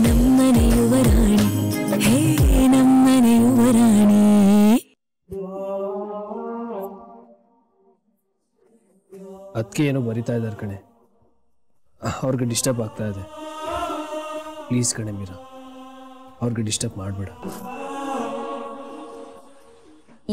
ನಮ್ಮನೆ ಯುವರಾಣಿ ಹೇ ನಮ್ಮನೆ ಯುವರಾಣಿ. ಅದಕ್ಕೆ ಏನೋ ಬರಿತಾ ಇದ್ದಾರೆ ಕಣೆ, ಅವ್ರಿಗೆ ಡಿಸ್ಟರ್ಬ್ ಆಗ್ತಾ ಇದೆ. ಪ್ಲೀಸ್ ಕಣೆ ಮೀರಾ, ಅವ್ರಿಗೆ ಡಿಸ್ಟರ್ಬ್ ಮಾಡಬೇಡ.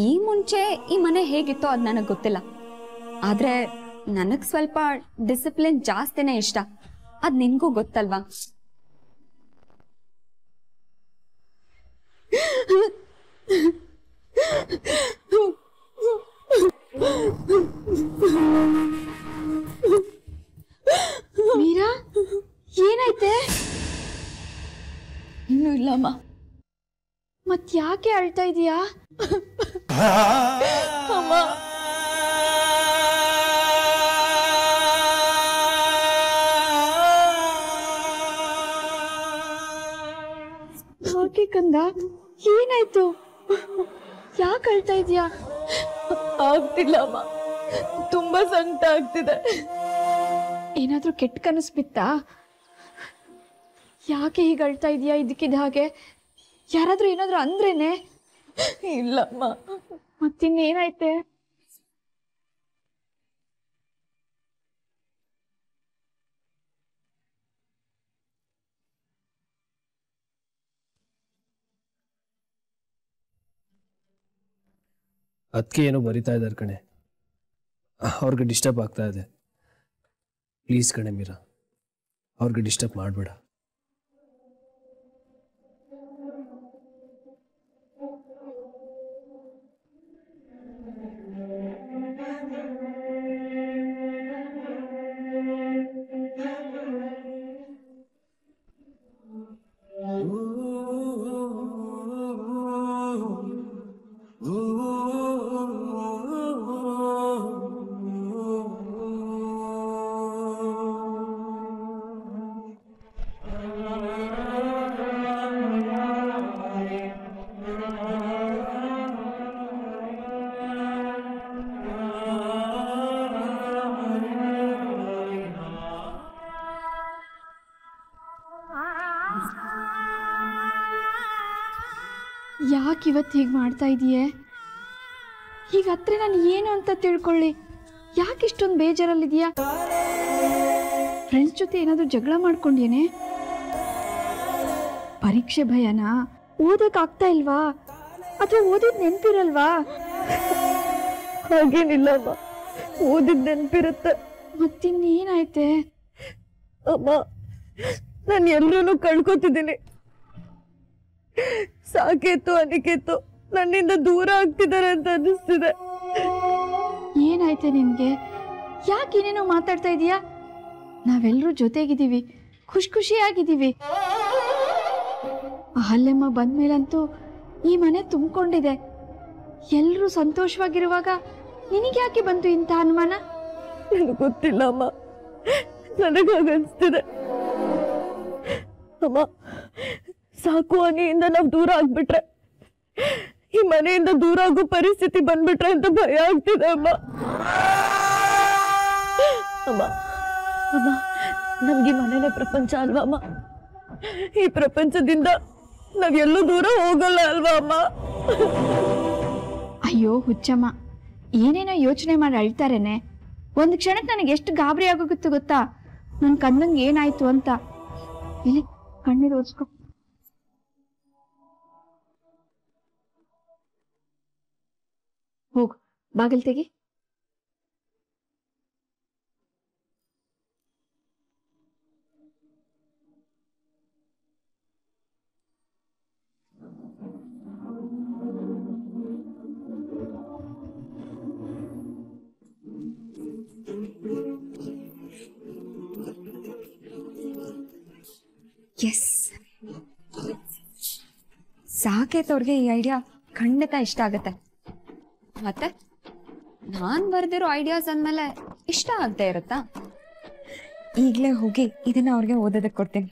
ಈ ಮುಂಚೆ ಈ ಮನೆ ಹೇಗಿತ್ತೋ ಅದು ನನಗೆ ಗೊತ್ತಿಲ್ಲ, ಆದ್ರೆ ನನಗೆ ಸ್ವಲ್ಪ ಡಿಸಿಪ್ಲಿನ್ ಜಾಸ್ತಿನೇ ಇಷ್ಟ. ಅದು ನಿನ್ಗೂ ಗೊತ್ತಲ್ವಾ? ಮೀರಾ, ಏನಾಯ್ತೆ? ಇನ್ನೂ ಇಲ್ಲಮ್ಮ. ಮತ್ ಯಾಕೆ ಅಳ್ತಾ ಇದೀಯಾ? ಅಮ್ಮ, ಯಾಕೆ ಕಂದ, ಏನಾಯ್ತು? ಯಾಕೆ ಅಳ್ತಾ ಇದೀಯಾ? ಆಗ್ತಿಲ್ಲ ಅಮ್ಮ, ತುಂಬಾ ಸಂಕಟ ಆಗ್ತಿದೆ. ಏನಾದ್ರೂ ಕೆಟ್ಟ ಕನಸು ಬಿತ್ತಾ? ಯಾಕೆ ಹೀಗೆ ಅಳ್ತಾ ಇದೀಯಾ? ಇದಕ್ಕಿದ ಹಾಗೆ ಯಾರಾದ್ರೂ ಏನಾದ್ರೂ ಅಂದ್ರೇನೆ? ಇಲ್ಲಮ್ಮ. ಮತ್ತಿನ್ನೇನಾಯ್ತೆ? ಅದಕ್ಕೆ ಏನೋ ಬರಿತಾ ಇದ್ದಾರೆ ಕಣೆ, ಅವ್ರಿಗೆ ಡಿಸ್ಟರ್ಬ್ ಆಗ್ತಾ ಇದೆ. ಪ್ಲೀಸ್ ಕಣೆ ಮೀರಾ, ಅವ್ರಿಗೆ ಡಿಸ್ಟರ್ಬ್ ಮಾಡಬೇಡ. ಯಾಕೆ ಇವತ್ತು ಹೀಗೆ ಮಾಡ್ತಾ ಇದೀಯೇ? ಈಗ ಹತ್ರ ನಾನು ಏನು ಅಂತ ತಿಳ್ಕೊಳ್ಳಿ. ಯಾಕೆ ಇಷ್ಟೊಂದು ಬೇಜಾರಲ್ಲಿದೆಯಾ? ಫ್ರೆಂಡ್ಸ್ ಜೊತೆ ಏನಾದರೂ ಜಗಳ ಮಾಡ್ಕೊಂಡೇನೆ? ಪರೀಕ್ಷೆ ಭಯನಾ? ಓದಕ್ಕಾಗ್ತಾ ಇಲ್ವಾ? ಅಥವಾ ಓದಿದ್ ನೆನಪಿರಲ್ವಾ? ಹಾಗೇನಿಲ್ಲಮ್ಮ, ಓದಿದ್ ನೆನಪಿರುತ್ತೆ. ಮತ್ತಿನ್ನೇನಾಯ್ತೆ? ಅಮ್ಮ, ನಾನು ಎಲ್ಲರೂ ಕಳ್ಕೊತಿದ್ದೀನಿ. ಸಾಕೇತು ಅನಿಕೇತು ನನ್ನಿಂದ ದೂರ ಆಗ್ತಿದ್ದಾರೆ ಅಂತ ಅನಿಸ್ತಿದೆ. ಏನಾಯ್ತೆ ನಿನ್ಗೆ? ಯಾಕೆ ಏನೇನೋ ಮಾತಾಡ್ತಾ ಇದೀಯಾ? ನಾವೆಲ್ಲರೂ ಜೊತೆಗಿದ್ದೀವಿ, ಖುಷಿಯಾಗಿದ್ದೀವಿ. ಅಹಲ್ಯಮ್ಮ ಬಂದ್ಮೇಲಂತೂ ಈ ಮನೆ ತುಂಬಿಕೊಂಡಿದೆ. ಎಲ್ಲರೂ ಸಂತೋಷವಾಗಿರುವಾಗ ನಿನಗೆ ಯಾಕೆ ಬಂತು ಇಂಥ ಅನುಮಾನ? ನನಗೆ ಗೊತ್ತಿಲ್ಲ ಅಮ್ಮ, ನನಗಾಗನ್ಸ್ತಿದೆ. ಅಮ್ಮ, ಸಾಕು ಅನಿಯಿಂದ ನಾವು ದೂರ ಆಗ್ಬಿಟ್ರೆ, ಈ ಮನೆಯಿಂದ ದೂರ ಆಗೋ ಪರಿಸ್ಥಿತಿ ಬಂದ್ಬಿಟ್ರೆ ಅಂತ ಭಯ ಆಗ್ತಿದೆ ಅಮ್ಮ. ಅಮ್ಮ ಅಮ್ಮ, ನಮ್ಗೆ ಮನೆನೇ ಪ್ರಪಂಚ ಅಲ್ವಾ ಅಮ್ಮ? ಈ ಪ್ರಪಂಚದಿಂದ ನಾವೆಲ್ಲೂ ದೂರ ಹೋಗಲ್ಲ ಅಲ್ವಾ ಅಮ್ಮ? ಅಯ್ಯೋ ಹುಚ್ಚಮ್ಮ, ಏನೇನೋ ಯೋಚನೆ ಮಾಡಿ ಅಳ್ತಾರೇನೆ. ಒಂದು ಕ್ಷಣಕ್ಕೆ ನನಗೆ ಎಷ್ಟು ಗಾಬರಿ ಆಗೋಗುತ್ತೆ ಗೊತ್ತಾ? ನನ್ನ ಕಂದಂಗೆ ಏನಾಯ್ತು ಅಂತ. ಇಲ್ಲಿ ಕಣ್ಣೀರು ಓದಿಸ್ಕೊ. ಹೋಗು, ಬಾಗಿಲು ತೆಗಿ. ಎಸ್, ಸಾಕೇತ್ ಅವ್ರಿಗೆ ಈ ಐಡಿಯಾ ಖಂಡಿತ ಇಷ್ಟ ಆಗತ್ತೆ. ಮತ್ತೆ ನಾನ್ ಬರ್ದಿರೋ ಐಡಿಯಾಸ್ ಅಂದ್ಮೇಲೆ ಇಷ್ಟ ಆಗದೆ ಇರುತ್ತಾ? ಈಗಲೇ ಹೋಗಿ ಇದನ್ನ ಅವ್ರಿಗೆ ಓದೋದಕ್ಕೆ ಕೊಡ್ತೀನಿ.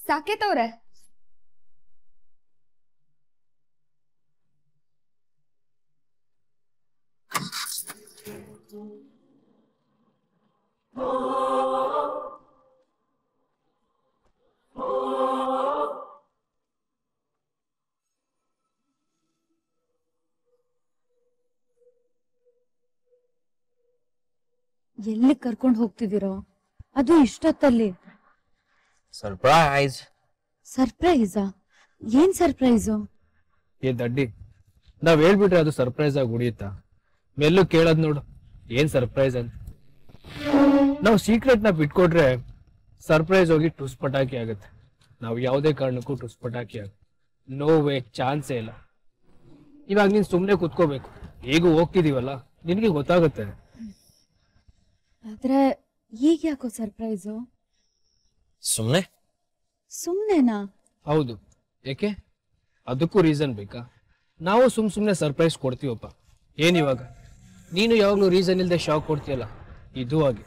ಸಾಕೇತ್ ಅವ್ರೆ, ಎಲ್ಲಿ ಕರ್ಕೊಂಡು ಹೋಗ್ತಿದ್ದೀರೋ? ಅದು ಇಷ್ಟೊತ್ತಲ್ಲಿ ಸರ್ಪ್ರೈಸ್. ಸರ್ಪ್ರೈಸಾ? ಏನ್ ಸರ್ಪ್ರೈಸು? ಏ ದಡ್ಡಿ, ನಾವ್ ಹೇಳ್ಬಿಟ್ರೆ ಅದು ಸರ್ಪ್ರೈಸ್ ಆಗಿ ಉಳಿಯುತ್ತಾ? ಮೆಲ್ಲು ಕೇಳದ್ ನೋಡು ಏನ್ ಸರ್ಪ್ರೈಸ್ ಅಂತ. ನಾವು ಸೀಕ್ರೆಟ್ ನ ಬಿಟ್ಕೊಟ್ರೆ ಸರ್ಪ್ರೈಸ್ ಹೋಗಿ ಟುಸ್ ಪಟಾಕಿ ಆಗುತ್ತೆ. ನಾವು ಯಾವುದೇ ಕಾರಣಕ್ಕೂ ಟುಸ್ ಪಟಾಕಿ ಆಗುತ್ತೆ. ನೋ ವೇ, ಚಾನ್ಸೇ ಇಲ್ಲ. ಇವಾಗ ನೀನ್ ಸುಮ್ನೆ ಕುತ್ಕೋಬೇಕು. ಹೇಗೂ ಹೋಗ್ತಿದೀವಲ್ಲ, ನಿನಗೆ ಗೊತ್ತಾಗುತ್ತೆ. ಆದ್ರೆ ಈಗ ಯಾಕೋ ಸರ್ಪ್ರೈಸು? ಸುಮ್ನೆ ಸುಮ್ನೆನಾ? ಹೌದು. ಯಾಕೆ? ಅದಕ್ಕೂ ರೀಸನ್ ಬೇಕಾ? ನಾವು ಸುಮ್ನೆ ಸರ್ಪ್ರೈಸ್ ಕೊಡ್ತೀವಪ್ಪ. ಏನಿವಾಗ ನೀನು ಯಾವಾಗ್ಲೂ ರೀಸನ್ ಇಲ್ದೆ ಶಾಕ್ ಕೊಡ್ತೀಯಲ್ಲ, ಇದು ಹಾಗೆ.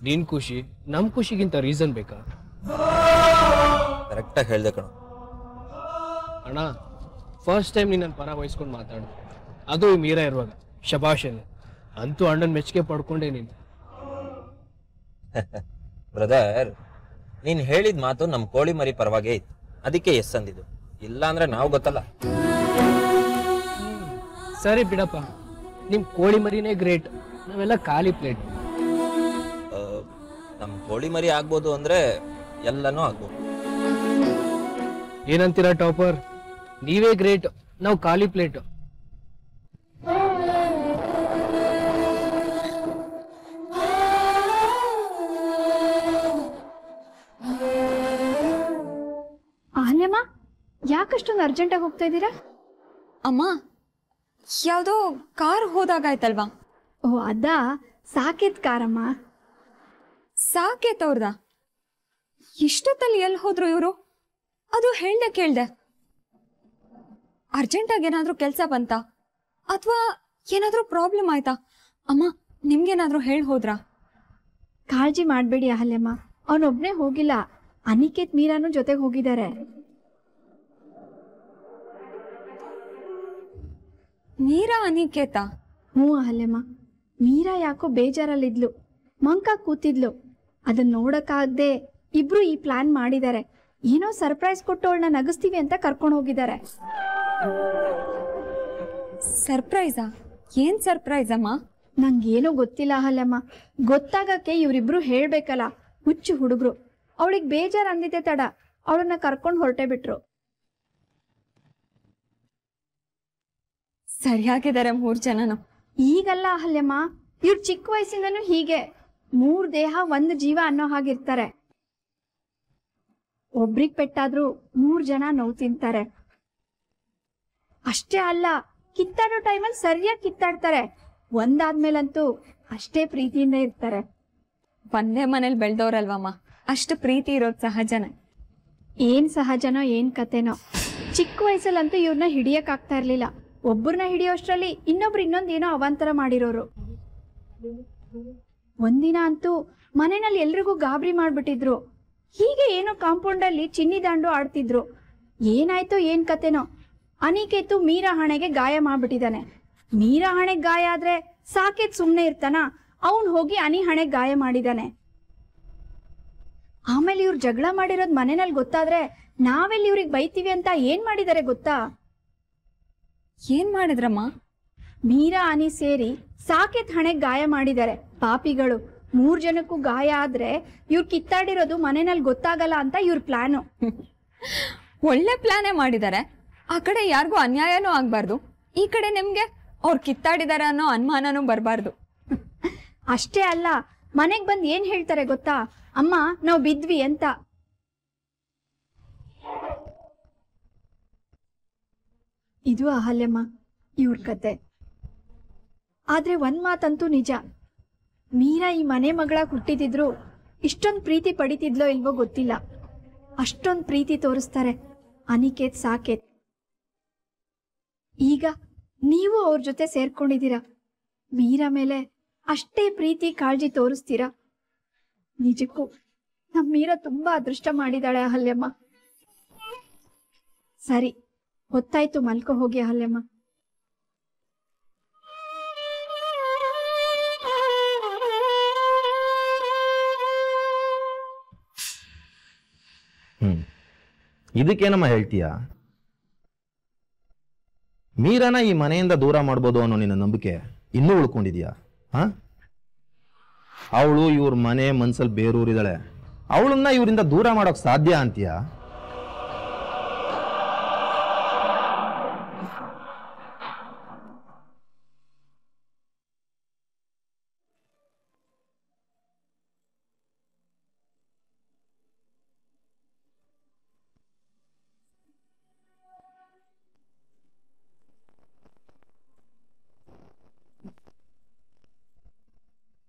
ನಿನ್ ಖುಷಿ ನಮ್ ಖುಷಿಗಿಂತ ರೀಸನ್ ಬೇಕಾ? ಕರೆಕ್ಟಾಗಿ ಹೇಳ್ದೆ ಕಣೋ. ಅಣ್ಣ, ಫಸ್ಟ್ ಟೈಮ್ ನೀನ್ ನನ್ನ ಪರ ವಹಿಸ್ಕೊಂಡು ಮಾತಾಡು, ಅದು ಈ ಮೀರಾ ಇರುವಾಗ. ಶಬಾಷನ್. ಅಂತೂ ಅಣ್ಣನ ಮೆಚ್ಚುಗೆ ಪಡ್ಕೊಂಡೆ ನೀನು. ಬ್ರದರ್, ನೀನ್ ಹೇಳಿದ ಮಾತು ನಮ್ ಕೋಳಿ ಮರಿ ಪರವಾಗೇ ಇತ್ತು, ಅದಕ್ಕೆ ಎಸ್ ಅಂದಿದ್ದು. ಇಲ್ಲ ಅಂದ್ರೆ ನಾವು ಗೊತ್ತಲ್ಲ. ಸರಿ ಬಿಡಪ್ಪ, ನಿಮ್ ಕೋಳಿ ಮರಿನೇ ಗ್ರೇಟ್, ನಾವೆಲ್ಲ ಖಾಲಿ ಪ್ಲೇಟ್. ನಮ್ ಕೋಳಿ ಮರಿ ಆಗ್ಬೋದು ಅಂದ್ರೆ ಎಲ್ಲನೂ ಆಗ್ಬೋದು. ಏನಂತೀರಾ ಟಾಪರ್? ನೀವೇ ಗ್ರೇಟ್, ನಾವು ಖಾಲಿ ಪ್ಲೇಟ್. ಅಹಲ್ಯಮ್ಮ, ಯಾಕಷ್ಟೊಂದು ಅರ್ಜೆಂಟಾಗಿ ಹೋಗ್ತಾ ಇದ್ದೀರಾ? ಅಮ್ಮ, ಯಾವುದೋ ಕಾರ್ ಹೋದಾಗಾಯ್ತಲ್ವಾ? ಓ ಅದಾ, ಸಾಕೇತ್ ಕಾರಮ್ಮ. ಸಾಕೇತ್ ಅವ್ರದ? ಇಷ್ಟೊತ್ತಲ್ಲಿ ಎಲ್ಲಿ ಹೋದ್ರು ಇವರು? ಅದು ಹೇಳ್ದೆ ಕೇಳ್ದೆ. ಅರ್ಜೆಂಟಾಗಿ ಏನಾದ್ರೂ ಕೆಲಸ ಬಂತ ಅಥವಾ ಏನಾದ್ರೂ ಪ್ರಾಬ್ಲಮ್ ಆಯ್ತಾ? ಅಮ್ಮ, ನಿಮ್ಗೇನಾದ್ರೂ ಹೇಳಿ ಹೋದ್ರಾ? ಕಾಳಜಿ ಮಾಡಬೇಡಿ ಅಹಲ್ಯಮ್ಮ, ಅವನೊಬ್ನೇ ಹೋಗಿಲ್ಲ, ಅನಿಕೇತ್ ಮೀರಾನು ಜೊತೆಗೆ ಹೋಗಿದ್ದಾರೆ. ಮೀರಾ ಅನಿಕೇತ? ಹ್ಞೂ ಅಹಲ್ಯಮ್ಮ, ಮೀರಾ ಯಾಕೋ ಬೇಜಾರಲ್ಲಿದ್ಲು, ಮಂಕ ಕೂತಿದ್ಲು. ಅದನ್ನ ನೋಡಕ್ಕಾಗದೆ ಇಬ್ರು ಈ ಪ್ಲಾನ್ ಮಾಡಿದ್ದಾರೆ. ಏನೋ ಸರ್ಪ್ರೈಸ್ ಕೊಟ್ಟು ಅವಳನ್ನ ನಗಿಸ್ತೀವಿ ಅಂತ ಕರ್ಕೊಂಡು ಹೋಗಿದ್ದಾರೆ. ಸರ್ಪ್ರೈಸಾ? ಏನ್ ಸರ್ಪ್ರೈಸ್ ಅಮ್ಮ? ನಂಗೇನೋ ಗೊತ್ತಿಲ್ಲ ಅಹಲ್ಯಮ್ಮ, ಗೊತ್ತಾಗಕ್ಕೆ ಇವರಿಬ್ರು ಹೇಳ್ಬೇಕಲ್ಲ. ಹುಚ್ಚು ಹುಡುಗರು, ಅವಳಿಗೆ ಬೇಜಾರು ಅಂದಿದ್ದೆ ತಡ ಅವಳನ್ನ ಕರ್ಕೊಂಡು ಹೊರಟೆ ಬಿಟ್ರು. ಸರಿಯಾಗಿದ್ದಾರೆ 3 ಜನನು. ಈಗಲ್ಲ ಅಹಲ್ಯಮ್ಮ, ಇವ್ರು ಚಿಕ್ಕ ವಯಸ್ಸಿಂದನೂ ಹೀಗೆ 3 ದೇಹ 1 ಜೀವ ಅನ್ನೋ ಹಾಗಿರ್ತಾರೆ. ಒಬ್ರಿಗೆ ಪೆಟ್ಟಾದ್ರೂ 3 ಜನ ನೋವು ತಿಂತಾರೆ. ಅಷ್ಟೇ ಅಲ್ಲ, ಕಿತ್ತಾಡೋ ಟೈಮಲ್ಲಿ ಸರಿಯಾಗಿ ಕಿತ್ತಾಡ್ತಾರೆ. ಒಂದಾದ್ಮೇಲಂತೂ ಅಷ್ಟೇ ಪ್ರೀತಿಯಿಂದ ಇರ್ತಾರೆ. ಒಂದೇ ಮನೇಲಿ ಬೆಳೆದವ್ರಲ್ವಮ್ಮ, ಅಷ್ಟು ಪ್ರೀತಿ ಇರೋದು ಸಹಜನೇ. ಏನ್ ಸಹಜನೋ ಏನ್ ಕತೆನೋ, ಚಿಕ್ಕ ವಯಸ್ಸಲ್ಲಂತೂ ಇವ್ರನ್ನ ಹಿಡಿಯಕ್ಕಾಗ್ತಾ ಇರ್ಲಿಲ್ಲ. ಒಬ್ಬರನ್ನ ಹಿಡಿಯೋಷ್ಟರಲ್ಲಿ ಇನ್ನೊಬ್ರು ಇನ್ನೊಂದೇನೋ ಅವಾಂತರ ಮಾಡಿರೋರು. ಒಂದಿನ ಅಂತೂ ಮನೆಯಲ್ಲಿ ಎಲ್ರಿಗೂ ಗಾಬರಿ ಮಾಡ್ಬಿಟ್ಟಿದ್ರು. ಹೀಗೆ ಏನೋ ಕಾಂಪೌಂಡಲ್ಲಿ ಚಿನ್ನಿ ದಾಂಡು ಆಡ್ತಿದ್ರು. ಏನಾಯ್ತೋ ಏನ್ ಕತೆನೋ, ಅನಿಕೇತು ಮೀರಾ ಹಣೆಗೆ ಗಾಯ ಮಾಡ್ಬಿಟ್ಟಿದ್ದಾನೆ. ಮೀರಾ ಹಣೆಗೆ ಗಾಯ ಆದ್ರೆ ಸಾಕೇತ್ ಸುಮ್ನೆ ಇರ್ತಾನ? ಅವನ್ ಹೋಗಿ ಅನಿ ಹಣೆಗೆ ಗಾಯ ಮಾಡಿದಾನೆ. ಆಮೇಲೆ ಇವ್ರು ಜಗಳ ಮಾಡಿರೋದ್ ಮನೆಯಲ್ಲಿ ಗೊತ್ತಾದ್ರೆ ನಾವೆಲ್ಲಿ ಇವ್ರಿಗೆ ಬೈತೀವಿ ಅಂತ ಏನ್ ಮಾಡಿದಾರೆ ಗೊತ್ತಾ? ಏನ್ ಮಾಡಿದ್ರಮ್ಮ? ಮೀರಾ ಅನಿ ಸೇರಿ ಸಾಕೇತ್ ಹಣೆಗೆ ಗಾಯ ಮಾಡಿದ್ದಾರೆ. ಪಾಪಿಗಳು. 3 ಜನಕ್ಕೂ ಗಾಯ ಆದ್ರೆ ಇವ್ರು ಕಿತ್ತಾಡಿರೋದು ಮನೆಯಲ್ಲಿ ಗೊತ್ತಾಗಲ್ಲ ಅಂತ ಇವ್ರ ಪ್ಲಾನು. ಒಳ್ಳೆ ಪ್ಲಾನೇ ಮಾಡಿದ್ದಾರೆ. ಆ ಕಡೆ ಯಾರಿಗೂ ಅನ್ಯಾಯನೂ ಆಗ್ಬಾರ್ದು, ಈ ಕಡೆ ನಿಮ್ಗೆ ಅವ್ರು ಕಿತ್ತಾಡಿದಾರೆ ಅನ್ನೋ ಅನುಮಾನನೂ ಬರಬಾರ್ದು. ಅಷ್ಟೇ ಅಲ್ಲ, ಮನೆಗ್ ಬಂದ್ ಏನ್ ಹೇಳ್ತಾರೆ ಗೊತ್ತಾ? ಅಮ್ಮ, ನಾವು ಬಿದ್ವಿ ಅಂತ. ಇದು ಅಹಲ್ಯಮ್ಮ ಇವ್ರ ಕತೆ. ಆದ್ರೆ ಒಂದ್ ಮಾತಂತೂ ನಿಜ, ಮೀರಾ ಈ ಮನೆ ಮಗಳಾಗಿ ಹುಟ್ಟಿದಿದ್ರು ಇಷ್ಟೊಂದು ಪ್ರೀತಿ ಪಡಿತಿದ್ಲೋ ಇಲ್ವೋ ಗೊತ್ತಿಲ್ಲ. ಅಷ್ಟೊಂದು ಪ್ರೀತಿ ತೋರಿಸ್ತಾರೆ ಅನಿಕೇತ್, ಸಾಕೇತ್. ಈಗ ನೀವು ಅವ್ರ ಜೊತೆ ಸೇರ್ಕೊಂಡಿದ್ದೀರಾ, ಮೀರಾ ಮೇಲೆ ಅಷ್ಟೇ ಪ್ರೀತಿ ಕಾಳಜಿ ತೋರಿಸ್ತೀರಾ. ನಿಜಕ್ಕೂ ನಮ್ಮ ಮೀರಾ ತುಂಬಾ ಅದೃಷ್ಟ ಮಾಡಿದಾಳೆ ಅಹಲ್ಯಮ್ಮ. ಸರಿ, ಹೊತ್ತಾಯ್ತು, ಮಲ್ಕೋ ಹೋಗಿ ಅಹಲ್ಯಮ್ಮ. ಇದಕ್ಕೇನಮ್ಮ ಹೇಳ್ತೀಯ? ಮೀರಾನ ಈ ಮನೆಯಿಂದ ದೂರ ಮಾಡ್ಬೋದು ಅನ್ನೋ ನಿನ್ನ ನಂಬಿಕೆ ಇನ್ನೂ ಉಳ್ಕೊಂಡಿದ್ಯಾ? ಅವಳು ಇವ್ರ ಮನೆ ಮನ್ಸಲ್ಲಿ ಬೇರೂರಿದಾಳೆ. ಅವಳನ್ನ ಇವರಿಂದ ದೂರ ಮಾಡೋಕ್ ಸಾಧ್ಯ ಅಂತೀಯ?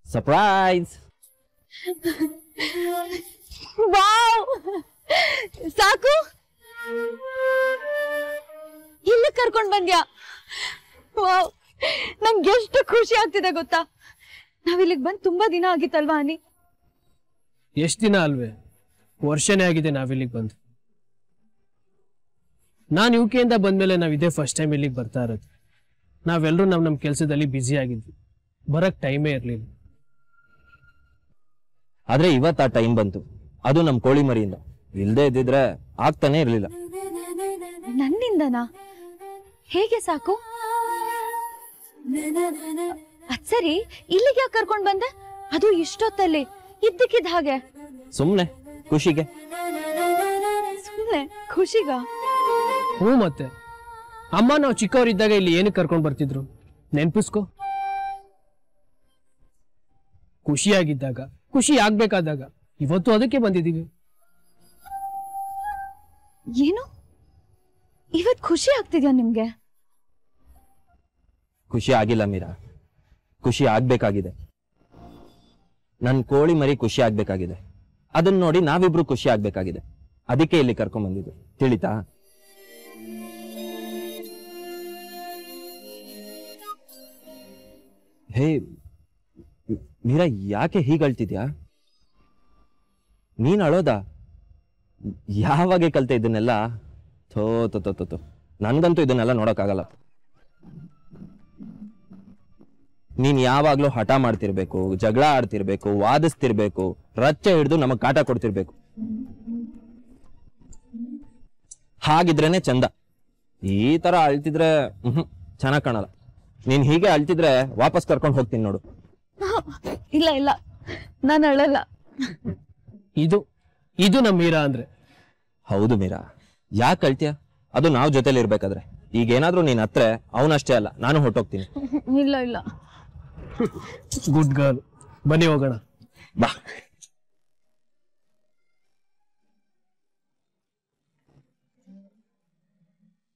ಸರ್ಪ್ರೈಸ್! ವಾವ್, ಸಾಕು, ಇಲ್ಲಿ ಕರ್ಕೊಂಡ್ ಬಂದ್ಯಾ? ವಾವ್, ನಂಗೆ ಎಷ್ಟು ಖುಷಿ ಆಗ್ತಿದೆ ಗೊತ್ತಾ? ನಾವಿಲ್ಲಿಗೆ ಬಂದ್ ತುಂಬಾ ದಿನ ಆಗಿತ್ತಲ್ವಾ ಅನಿ? ಎಷ್ಟು ದಿನ ಅಲ್ವೇ, ವರ್ಷನೇ ಆಗಿದೆ ನಾವಿಲ್ಲಿಗೆ ಬಂದು. ನಾನು UK ಬಂದ್ಮೇಲೆ ನಾವ್ ಇದೇ ಫಸ್ಟ್ ಟೈಮ್ ಇಲ್ಲಿಗೆ ಬರ್ತಾ ಇರೋದು. ನಾವೆಲ್ಲರೂ ನಮ್ಮ ಕೆಲಸದಲ್ಲಿ ಬ್ಯುಸಿ ಆಗಿದ್ವಿ, ಬರಕ್ ಟೈಮೇ ಇರ್ಲಿಲ್ಲ. ಆದ್ರೆ ಇವತ್ತು ಆ ಟೈಮ್ ಬಂತು, ಅದು ನಮ್ ಕೋಳಿ ಮರಿಯಿಂದ. ಇಲ್ದೇ ಇದ್ದಿದ್ರೆ ಆಗ್ತಾನೆ ಇರ್ಲಿಲ್ಲ. ನನ್ನಿಂದನಾ? ಹೇಗೆ ಸಾಕು? ಅದ್ಸರಿ, ಇಲ್ಲಿಗೆ ಯಾಕೆ ಕರ್ಕೊಂಡ್ ಬಂದೆ? ಅದು ಇಷ್ಟೊತ್ತಲ್ಲಿ ಇದ್ದಕ್ಕಿದ್ದ ಹಾಗೆ? ಸುಮ್ನೆ ಖುಷಿಗೆ. ಸುಮ್ನೆ ಖುಷಿಗ? ಹ್ಞೂ, ಮತ್ತೆ ಅಮ್ಮ ನಾವು ಚಿಕ್ಕವರಿದ್ದಾಗ ಇಲ್ಲಿ ಏನಕ್ಕೆ ಕರ್ಕೊಂಡ್ ಬರ್ತಿದ್ರು ನೆನ್ಪಿಸ್ಕೊ. ಖುಷಿಯಾಗಿದ್ದಾಗ, ಖುಷಿ ಆಗ್ಬೇಕಾದಾಗ. ಇವತ್ತು ಅದಕ್ಕೆ ಬಂದಿದ್ದೀವಿ. ಏನು ಇವತ್ ಖುಷಿ ಆಗ್ತಿದ್ಯಾ ನಿಮ್ಗೆ? ಖುಷಿ ಆಗಿಲ್ಲ ಮೀರಾ, ಖುಷಿ ಆಗ್ಬೇಕಾಗಿದೆ. ನನ್ ಕೋಳಿ ಮರಿ ಖುಷಿ ಆಗ್ಬೇಕಾಗಿದೆ. ಅದನ್ನ ನೋಡಿ ನಾವಿಬ್ರು ಖುಷಿ ಆಗ್ಬೇಕಾಗಿದೆ. ಅದಕ್ಕೆ ಇಲ್ಲಿ ಕರ್ಕೊಂಡ್ ಬಂದಿದ್ದು, ತಿಳಿತಾ? ಹೇ ಮೀರಾ, ಯಾಕೆ ಹೀಗಳ್ತಿದ್ಯಾ? ನೀನ್ ಅಳೋದಾ? ಯಾವಾಗ ಕಲ್ತೆ ಇದನ್ನೆಲ್ಲ? ಥೋ ತೋ ತೋ ತೋ, ನನ್ಗಂತೂ ಇದನ್ನೆಲ್ಲ ನೋಡಕ್ಕಾಗಲ್ಲ. ನೀನ್ ಯಾವಾಗ್ಲೂ ಹಠ ಮಾಡ್ತಿರ್ಬೇಕು, ಜಗಳ ಆಡ್ತಿರ್ಬೇಕು, ವಾದಿಸ್ತಿರ್ಬೇಕು, ರಚ್ಚೆ ಹಿಡಿದು ನಮಗ್ ಕಾಟ ಕೊಡ್ತಿರ್ಬೇಕು. ಹಾಗಿದ್ರೇನೆ ಚಂದ. ಈ ತರ ಅಳ್ತಿದ್ರೆ ಚೆನ್ನಾಗ್ ಕಾಣಲ್ಲ. ನೀನ್ ಹೀಗೆ ಅಳ್ತಿದ್ರೆ ವಾಪಸ್ ಕರ್ಕೊಂಡು ಹೋಗ್ತೀನಿ ನೋಡು. ಇಲ್ಲ ಇಲ್ಲ, ನಾನು ಅಳಲ್ಲ. ಇದು ನಮ್ಮ ಮೀರಾ ಅಂದ್ರೆ. ಹೌದು ಮೀರಾ, ಯಾಕೆ ಅಳ್ತೀಯ? ಅದು ನಾವ್ ಜೊತೆಲಿ ಇರ್ಬೇಕಾದ್ರೆ. ಈಗೇನಾದ್ರೂ ನೀನ್ ಹತ್ರ ಅವನಷ್ಟೇ ಅಲ್ಲ, ನಾನು ಹೊರಟೋಗ್ತೀನಿ. ಇಲ್ಲ ಇಲ್ಲ. ಗುಡ್ ಗರ್ಲ್, ಬನ್ನಿ ಹೋಗೋಣ. ಬಾ.